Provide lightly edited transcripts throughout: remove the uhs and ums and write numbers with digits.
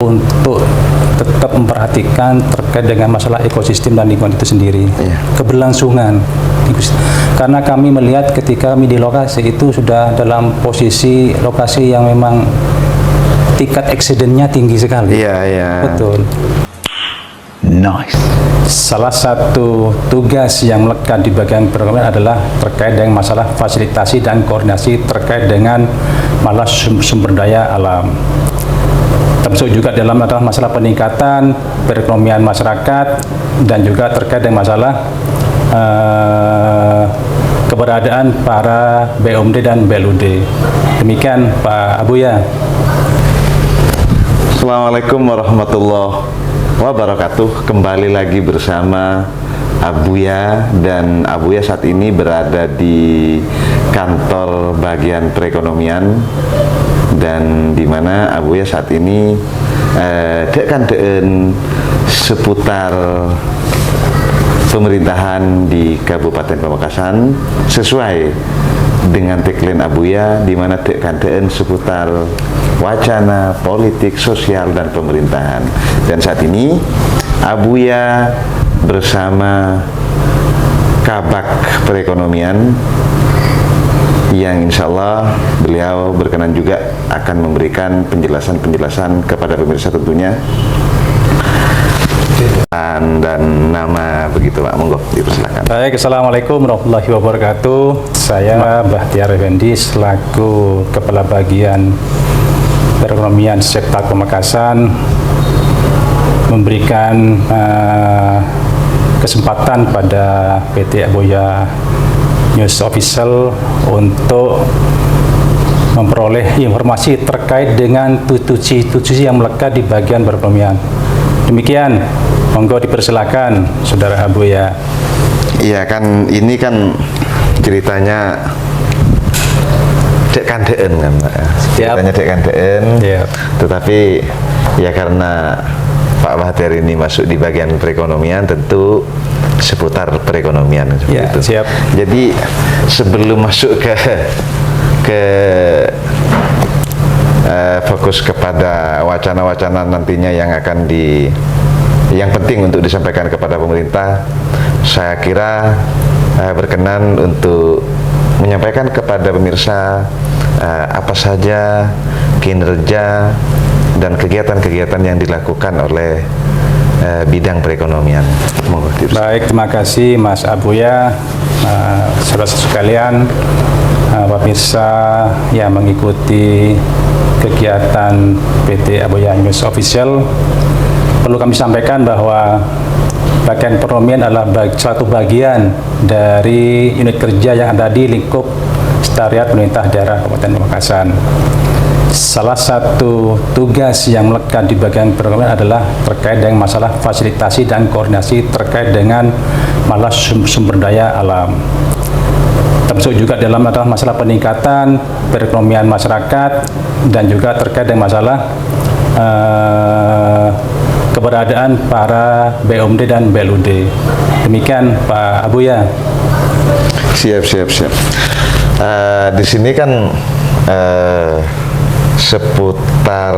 untuk tetap memperhatikan terkait dengan masalah ekosistem dan lingkungan itu sendiri, keberlangsungan. Karena kami melihat ketika kami di lokasi itu sudah dalam posisi lokasi yang memang tingkat eksidennya tinggi sekali. Betul. Nice. Salah satu tugas yang melekat di bagian perekonomian adalah terkait dengan masalah fasilitasi dan koordinasi terkait dengan masalah sumber daya alam. Termasuk juga dalam adalah masalah peningkatan perekonomian masyarakat dan juga terkait dengan masalah keberadaan para BUMD dan BLUD. Demikian Pak Abuya. Assalamualaikum warahmatullahi wabarakatuh. Kembali lagi bersama Abuya, dan Abuya saat ini berada di kantor bagian perekonomian, dan di mana Abuya saat ini seputar pemerintahan di Kabupaten Pamekasan sesuai dengan tagline Abuya, di mana seputar wacana politik, sosial, dan pemerintahan. Dan saat ini Abuya bersama Kabak Perekonomian yang insya Allah beliau berkenan juga akan memberikan penjelasan-penjelasan kepada pemirsa tentunya, dan nama begitu Pak. Monggo dipersilakan. Baik, Assalamualaikum warahmatullahi wabarakatuh. Saya Bahtiar Effendi selaku Kepala Bagian Perekonomian Sektor Pamekasan memberikan kesempatan pada PT Abuya News Official untuk memperoleh informasi terkait dengan tujuh yang melekat di bagian perekonomian. Demikian, monggo dipersilakan Saudara Abuya. Iya kan, ini kan ceritanya kan, ceritanya tetapi ya karena Pak Bahtiar ini masuk di bagian perekonomian, tentu seputar perekonomian itu. Siap. Jadi sebelum masuk ke fokus kepada wacana-wacana nantinya yang akan yang penting untuk disampaikan kepada pemerintah, saya kira berkenan untuk menyampaikan kepada pemirsa apa saja kinerja dan kegiatan-kegiatan yang dilakukan oleh bidang perekonomian. Baik, terima kasih Mas Abuya. Saudara sekalian, pemirsa yang mengikuti kegiatan PT Abuya News Official, perlu kami sampaikan bahwa bagian perekonomian adalah suatu bagian dari unit kerja yang ada di lingkup Sekretariat Pemerintah Daerah Kabupaten Pamekasan. Salah satu tugas yang melekat di bagian perekonomian adalah terkait dengan masalah fasilitasi dan koordinasi terkait dengan masalah sumber daya alam. Termasuk juga dalam adalah masalah peningkatan perekonomian masyarakat dan juga terkait dengan masalah keberadaan para BUMD dan BLUD. Demikian Pak Abuya. Siap. Di sini kan seputar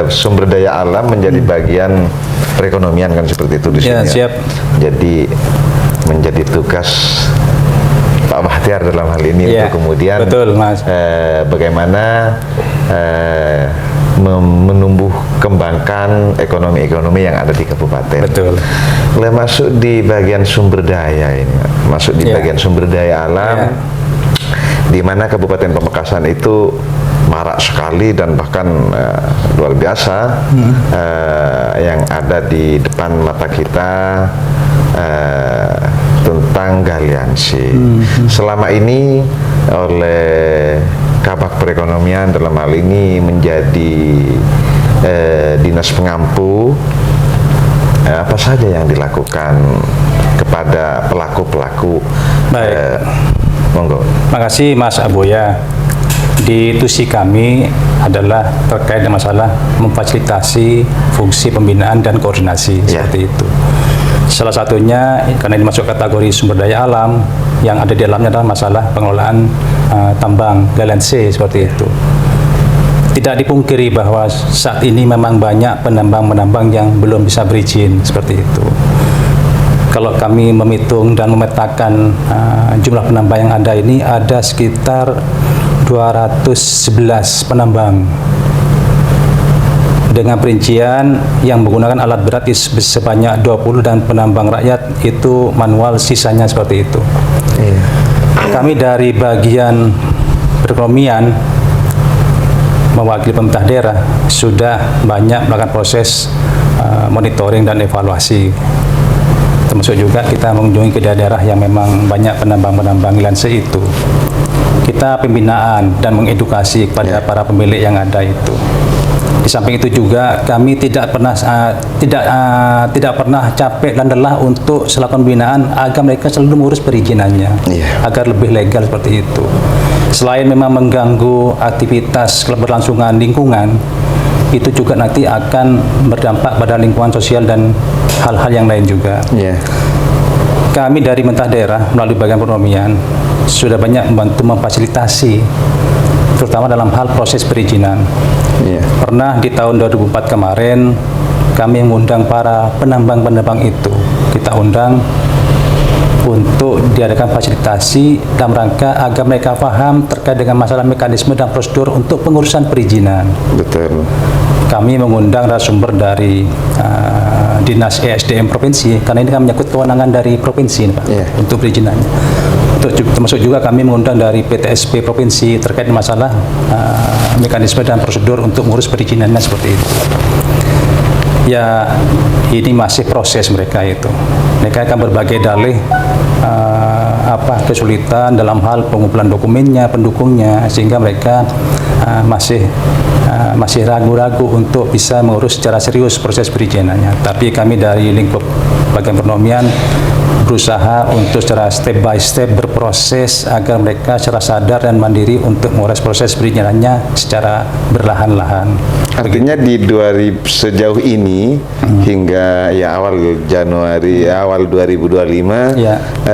sumber daya alam menjadi bagian perekonomian kan, seperti itu di sini. Siap. Jadi menjadi tugas Pak Bahtiar dalam hal ini untuk kemudian betul, Mas. Bagaimana menumbuh kembangkan ekonomi yang ada di kabupaten. Betul. Mulai masuk di bagian sumber daya ini, bagian sumber daya alam, di mana Kabupaten Pamekasan itu marak sekali dan bahkan luar biasa yang ada di depan mata kita tentang galiansi. Selama ini oleh Kabak Perekonomian dalam hal ini menjadi dinas pengampu, apa saja yang dilakukan kepada pelaku-pelaku. Baik. Monggo. Makasih Mas Abuya. Di tusi kami adalah terkait dengan masalah memfasilitasi fungsi pembinaan dan koordinasi seperti itu. Salah satunya karena ini masuk kategori sumber daya alam, yang ada di dalamnya adalah masalah pengelolaan tambang galian C seperti itu. tidak dipungkiri bahwa saat ini memang banyak penambang-penambang yang belum bisa berizin seperti itu. Kalau kami menghitung dan memetakan jumlah penambang yang ada ini, ada sekitar 211 penambang dengan perincian yang menggunakan alat berat sebanyak 20 dan penambang rakyat itu manual sisanya seperti itu. Kami dari bagian perekonomian mewakili pemerintah daerah sudah banyak melakukan proses monitoring dan evaluasi, termasuk juga kita mengunjungi ke daerah yang memang banyak penambang-penambang nilai itu. Kita pembinaan dan mengedukasi kepada para pemilik yang ada itu. Di samping itu juga kami tidak pernah capek dan lelah untuk melakukan pembinaan agar mereka selalu mengurus perizinannya, agar lebih legal seperti itu. Selain memang mengganggu aktivitas keberlangsungan lingkungan, itu juga nanti akan berdampak pada lingkungan sosial dan hal-hal yang lain juga. Kami dari pemerintah daerah melalui bagian perekonomian sudah banyak membantu memfasilitasi, terutama dalam hal proses perizinan. Pernah di tahun 2004 kemarin kami mengundang para penambang-penambang itu, kita undang untuk diadakan fasilitasi dalam rangka agar mereka paham terkait dengan masalah mekanisme dan prosedur untuk pengurusan perizinan. Betul. Kami mengundang narasumber dari Dinas ESDM Provinsi, karena ini kan menyangkut kewenangan dari provinsi, Pak, untuk perizinannya. Termasuk juga kami mengundang dari PTSP Provinsi terkait masalah mekanisme dan prosedur untuk mengurus perizinannya seperti itu. Ya, ini masih proses mereka itu. Mereka akan berbagai dalih kesulitan dalam hal pengumpulan dokumennya, pendukungnya, sehingga mereka masih ragu-ragu untuk bisa mengurus secara serius proses perizinannya. Tapi kami dari lingkup bagian perekonomian berusaha untuk secara step by step berproses agar mereka secara sadar dan mandiri untuk mengurus proses perizinannya secara berlahan-lahan. Artinya di sejauh ini hingga awal Januari, awal 2025,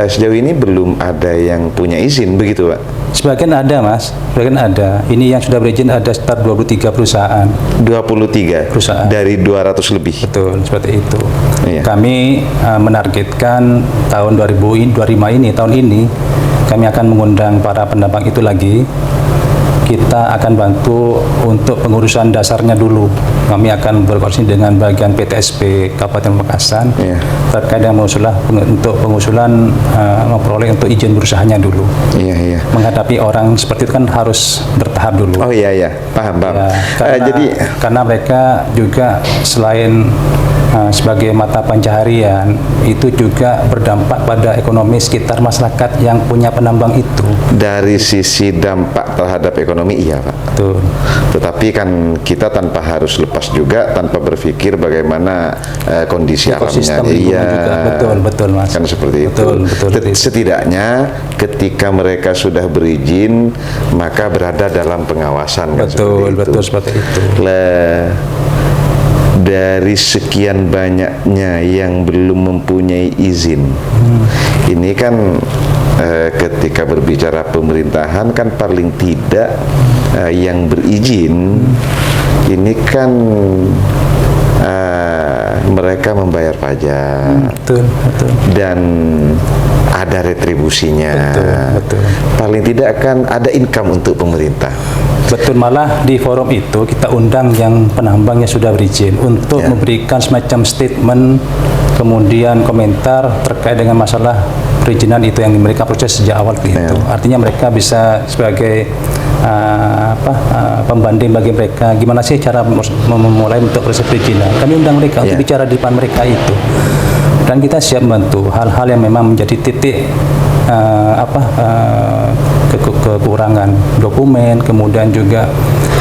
sejauh ini belum ada yang punya izin, begitu Pak? Sebagian ada, Mas. Sebagian ada. Ini yang sudah berizin ada sekitar 23 perusahaan. 23 perusahaan dari 200 lebih. Betul, seperti itu. Kami menargetkan tahun 2025 ini, tahun ini kami akan mengundang para penambang itu lagi. Kita akan bantu untuk pengurusan dasarnya dulu. Kami akan berkoordinasi dengan bagian PTSP Kabupaten Pamekasan terkait dengan untuk pengusulan memperoleh untuk izin berusahanya dulu. Menghadapi orang seperti itu kan harus bertahap dulu. Paham. Karena mereka juga selain sebagai mata pencaharian, itu juga berdampak pada ekonomi sekitar masyarakat yang punya penambang itu. Dari sisi dampak terhadap ekonomi, iya Pak. Betul. Tetapi kan kita tanpa harus lepas juga, tanpa berpikir bagaimana kondisi alamnya. Betul Mas. Kan seperti itu. Setidaknya ketika mereka sudah berizin, maka berada dalam pengawasan. Betul seperti itu. Dari sekian banyaknya yang belum mempunyai izin, ini kan ketika berbicara pemerintahan kan paling tidak yang berizin ini kan mereka membayar pajak, dan ada retribusinya. Paling tidak kan ada income untuk pemerintah. Betul, malah di forum itu kita undang yang penambang yang sudah berizin untuk memberikan semacam statement, kemudian komentar terkait dengan masalah perizinan itu yang mereka proses sejak awal itu. Artinya mereka bisa sebagai pembanding bagi mereka gimana sih cara memulai untuk proses perizinan. Kami undang mereka untuk bicara di depan mereka itu, dan kita siap membantu hal-hal yang memang menjadi titik kekurangan dokumen. Kemudian juga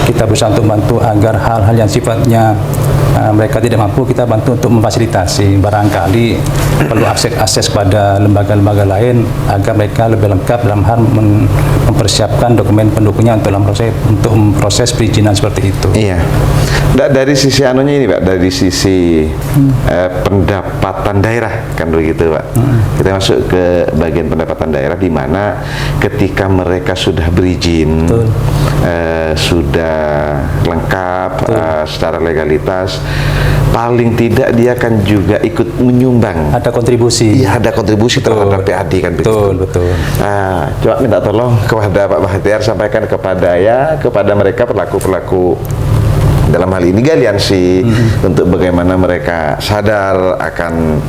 kita berusaha untuk membantu agar hal-hal yang sifatnya mereka tidak mampu, kita bantu untuk memfasilitasi. Barangkali perlu akses pada lembaga-lembaga lain agar mereka lebih lengkap dalam hal mempersiapkan dokumen pendukungnya dalam proses perizinan seperti itu. Iya. Dari sisi anunya ini Pak, dari sisi pendapatan daerah kan begitu Pak. Kita masuk ke bagian pendapatan daerah di mana ketika mereka sudah berizin, sudah lengkap secara legalitas, paling tidak dia akan juga ikut menyumbang. Ada kontribusi. Iya, ada kontribusi terhadap PAD kan begitu. Betul. Coba minta tolong kepada Pak Bahtiar sampaikan kepada mereka pelaku-pelaku dalam hal ini Galiansi untuk bagaimana mereka sadar akan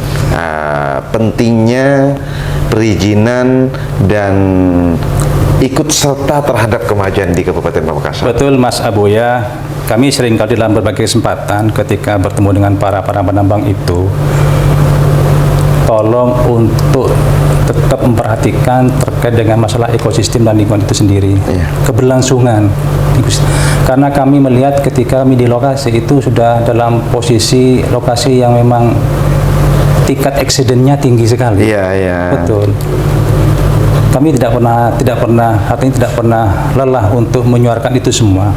pentingnya perizinan dan ikut serta terhadap kemajuan di Kabupaten Pamekasan. Betul Mas Abuya, kami seringkali dalam berbagai kesempatan ketika bertemu dengan para penambang itu, tolong untuk tetap memperhatikan terkait dengan masalah ekosistem dan lingkungan itu sendiri, keberlangsungan. Karena kami melihat ketika kami di lokasi itu sudah dalam posisi lokasi yang memang tingkat eksidennya tinggi sekali. Iya. Betul. Kami tidak pernah lelah untuk menyuarakan itu semua.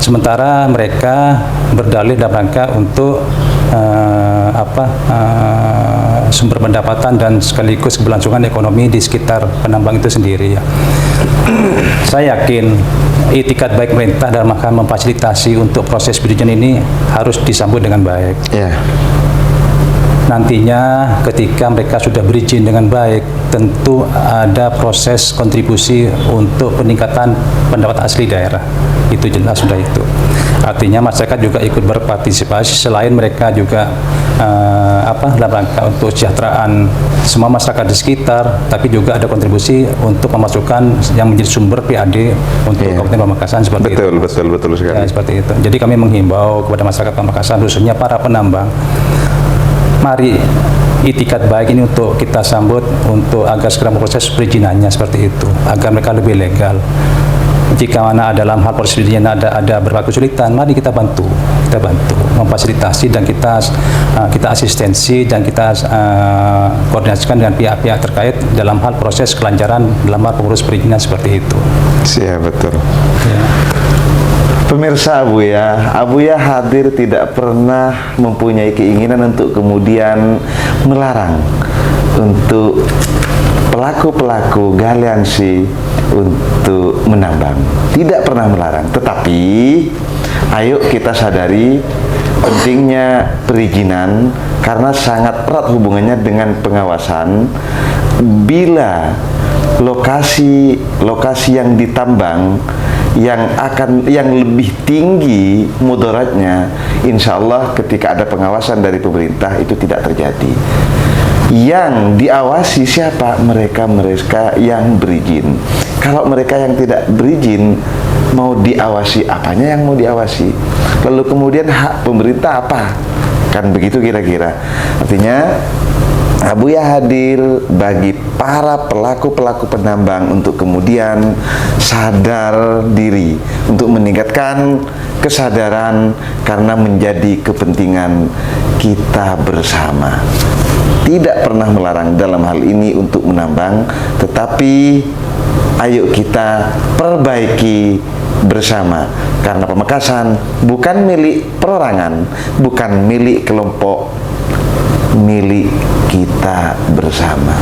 Sementara mereka berdalih dalam rangka untuk sumber pendapatan dan sekaligus keberlangsungan ekonomi di sekitar penambang itu sendiri. Saya yakin itikat baik pemerintah dalam rangka memfasilitasi untuk proses perizinan ini harus disambut dengan baik. Nantinya ketika mereka sudah berizin dengan baik, tentu ada proses kontribusi untuk peningkatan pendapat asli daerah. Itu jelas sudah itu. Artinya masyarakat juga ikut berpartisipasi, selain mereka juga dalam rangka untuk kesejahteraan semua masyarakat di sekitar, tapi juga ada kontribusi untuk memasukkan yang menjadi sumber PAD untuk Kabupaten Pamekasan seperti itu. Betul sekali. Ya, seperti itu. Jadi kami menghimbau kepada masyarakat Pamekasan, khususnya para penambang, mari itikat baik ini untuk kita sambut untuk agar segera proses perizinannya seperti itu, agar mereka lebih legal. Jika mana dalam hal proses perizinan ada berbagai kesulitan, mari kita bantu memfasilitasi dan kita asistensi dan kita koordinasikan dengan pihak-pihak terkait dalam hal proses kelancaran dalam hal pengurus perizinan seperti itu. Iya betul. Pemirsa Abuya hadir tidak pernah mempunyai keinginan untuk kemudian melarang untuk pelaku-pelaku Galiansi untuk menambang. Tidak pernah melarang, tetapi ayo kita sadari pentingnya perizinan karena sangat erat hubungannya dengan pengawasan. Bila lokasi yang ditambang yang lebih tinggi mudaratnya, insya Allah ketika ada pengawasan dari pemerintah itu tidak terjadi. Yang diawasi siapa? Mereka yang berizin. Kalau mereka yang tidak berizin, mau diawasi apanya yang mau diawasi? Lalu kemudian hak pemerintah apa? Kan begitu kira-kira. Artinya Abuya hadir bagi para pelaku-pelaku penambang untuk kemudian sadar diri, untuk meningkatkan kesadaran karena menjadi kepentingan kita bersama. Tidak pernah melarang dalam hal ini untuk menambang, tetapi ayo kita perbaiki bersama, karena Pamekasan bukan milik perorangan, bukan milik kelompok, milik kita bersama.